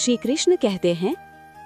श्री कृष्ण कहते हैं,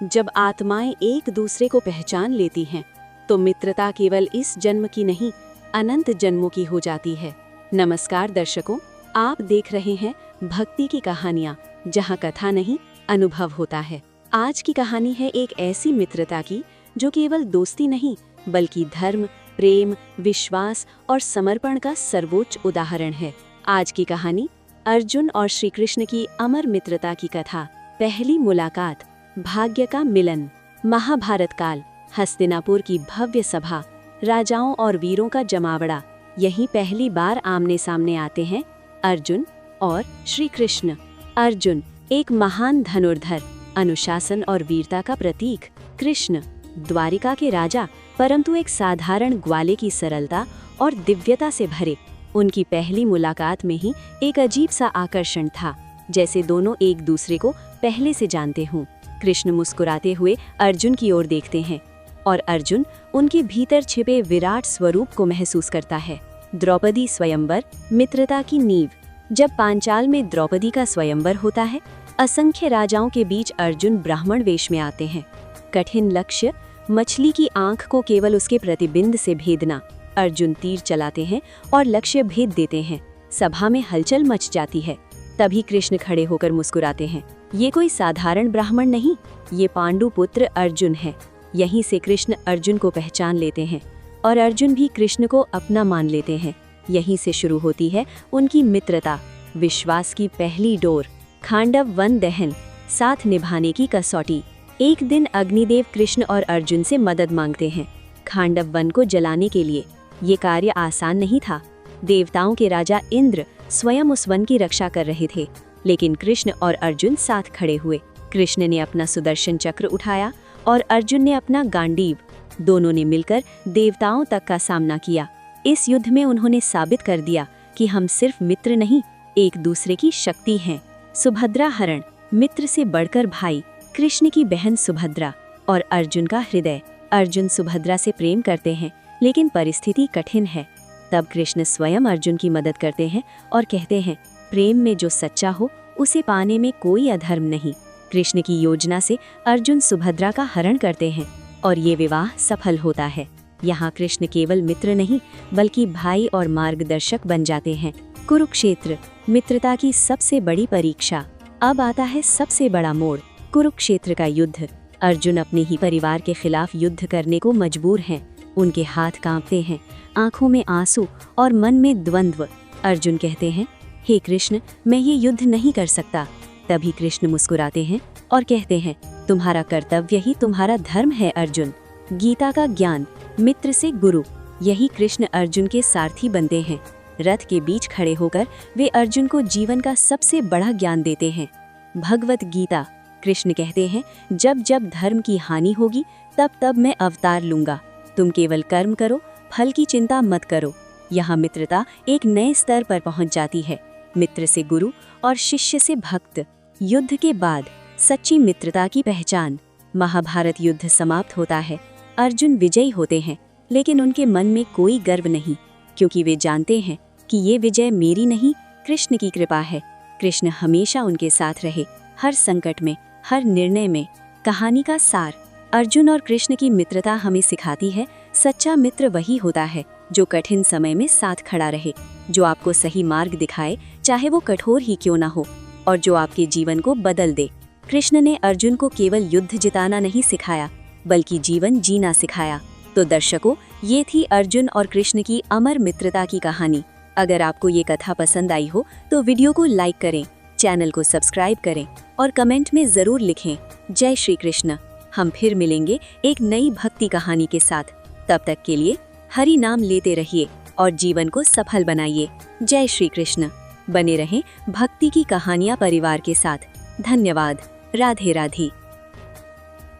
जब आत्माएं एक दूसरे को पहचान लेती हैं तो मित्रता केवल इस जन्म की नहीं, अनंत जन्मों की हो जाती है। नमस्कार दर्शकों, आप देख रहे हैं भक्ति की कहानियाँ, जहाँ कथा नहीं अनुभव होता है। आज की कहानी है एक ऐसी मित्रता की जो केवल दोस्ती नहीं बल्कि धर्म, प्रेम, विश्वास और समर्पण का सर्वोच्च उदाहरण है। आज की कहानी अर्जुन और श्री कृष्ण की अमर मित्रता की कथा। पहली मुलाकात, भाग्य का मिलन। महाभारत काल, हस्तिनापुर की भव्य सभा, राजाओं और वीरों का जमावड़ा। यहीं पहली बार आमने सामने आते हैं अर्जुन और श्री कृष्ण। अर्जुन एक महान धनुर्धर, अनुशासन और वीरता का प्रतीक। कृष्ण द्वारिका के राजा, परंतु एक साधारण ग्वाले की सरलता और दिव्यता से भरे। उनकी पहली मुलाकात में ही एक अजीब सा आकर्षण था, जैसे दोनों एक दूसरे को पहले से जानते हों। कृष्ण मुस्कुराते हुए अर्जुन की ओर देखते हैं और अर्जुन उनके भीतर छिपे विराट स्वरूप को महसूस करता है। द्रौपदी स्वयंवर, मित्रता की नींव। जब पांचाल में द्रौपदी का स्वयंवर होता है, असंख्य राजाओं के बीच अर्जुन ब्राह्मण वेश में आते हैं। कठिन लक्ष्य, मछली की आंख को केवल उसके प्रतिबिंब से भेदना। अर्जुन तीर चलाते हैं और लक्ष्य भेद देते हैं। सभा में हलचल मच जाती है। तभी कृष्ण खड़े होकर मुस्कुराते हैं। ये कोई साधारण ब्राह्मण नहीं, ये पांडु पुत्र अर्जुन है। यहीं से कृष्ण अर्जुन को पहचान लेते हैं और अर्जुन भी कृष्ण को अपना मान लेते हैं। यहीं से शुरू होती है उनकी मित्रता। विश्वास की पहली डोर, खांडव वन दहन, साथ निभाने की कसौटी। एक दिन अग्निदेव कृष्ण और अर्जुन से मदद मांगते हैं खांडव वन को जलाने के लिए। ये कार्य आसान नहीं था। देवताओं के राजा इंद्र स्वयं उस वन की रक्षा कर रहे थे, लेकिन कृष्ण और अर्जुन साथ खड़े हुए। कृष्ण ने अपना सुदर्शन चक्र उठाया और अर्जुन ने अपना गांडीव। दोनों ने मिलकर देवताओं तक का सामना किया। इस युद्ध में उन्होंने साबित कर दिया कि हम सिर्फ मित्र नहीं, एक दूसरे की शक्ति हैं। सुभद्रा हरण, मित्र से बढ़कर भाई। कृष्ण की बहन सुभद्रा और अर्जुन का हृदय। अर्जुन सुभद्रा से प्रेम करते हैं, लेकिन परिस्थिति कठिन है। तब कृष्ण स्वयं अर्जुन की मदद करते हैं और कहते हैं, प्रेम में जो सच्चा हो उसे पाने में कोई अधर्म नहीं। कृष्ण की योजना से अर्जुन सुभद्रा का हरण करते हैं और ये विवाह सफल होता है। यहाँ कृष्ण केवल मित्र नहीं बल्कि भाई और मार्गदर्शक बन जाते हैं। कुरुक्षेत्र, मित्रता की सबसे बड़ी परीक्षा। अब आता है सबसे बड़ा मोड़, कुरुक्षेत्र का युद्ध। अर्जुन अपने ही परिवार के खिलाफ युद्ध करने को मजबूर हैं। उनके हाथ कांपते हैं, आंखों में आंसू और मन में द्वंद्व। अर्जुन कहते हैं, हे कृष्ण, मैं ये युद्ध नहीं कर सकता। तभी कृष्ण मुस्कुराते हैं और कहते हैं, तुम्हारा कर्तव्य ही तुम्हारा धर्म है अर्जुन। गीता का ज्ञान, मित्र से गुरु। यही कृष्ण अर्जुन के सारथी बनते हैं। रथ के बीच खड़े होकर वे अर्जुन को जीवन का सबसे बड़ा ज्ञान देते हैं। भगवत गीता, कृष्ण कहते हैं, जब जब धर्म की हानि होगी तब तब मैं अवतार लूंगा। तुम केवल कर्म करो, फल की चिंता मत करो। यहाँ मित्रता एक नए स्तर पर पहुँच जाती है। मित्र से गुरु और शिष्य से भक्त। युद्ध के बाद सच्ची मित्रता की पहचान। महाभारत युद्ध समाप्त होता है। अर्जुन विजयी होते हैं, लेकिन उनके मन में कोई गर्व नहीं, क्योंकि वे जानते हैं कि ये विजय मेरी नहीं, कृष्ण की कृपा है। कृष्ण हमेशा उनके साथ रहे, हर संकट में, हर निर्णय में। कहानी का सार, अर्जुन और कृष्ण की मित्रता हमें सिखाती है, सच्चा मित्र वही होता है जो कठिन समय में साथ खड़ा रहे, जो आपको सही मार्ग दिखाए, चाहे वो कठोर ही क्यों ना हो, और जो आपके जीवन को बदल दे। कृष्ण ने अर्जुन को केवल युद्ध जिताना नहीं सिखाया, बल्कि जीवन जीना सिखाया। तो दर्शकों, ये थी अर्जुन और कृष्ण की अमर मित्रता की कहानी। अगर आपको ये कथा पसंद आई हो तो वीडियो को लाइक करें, चैनल को सब्सक्राइब करें और कमेंट में ज़रूर लिखें, जय श्री कृष्ण। हम फिर मिलेंगे एक नई भक्ति कहानी के साथ। तब तक के लिए हरि नाम लेते रहिए और जीवन को सफल बनाइए। जय श्री कृष्ण। बने रहें भक्ति की कहानियाँ परिवार के साथ। धन्यवाद। राधे राधे।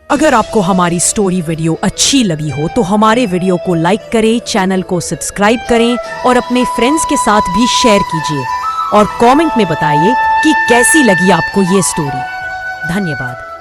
अगर आपको हमारी स्टोरी वीडियो अच्छी लगी हो तो हमारे वीडियो को लाइक करें, चैनल को सब्सक्राइब करें और अपने फ्रेंड्स के साथ भी शेयर कीजिए और कमेंट में बताइए कि कैसी लगी आपको ये स्टोरी। धन्यवाद।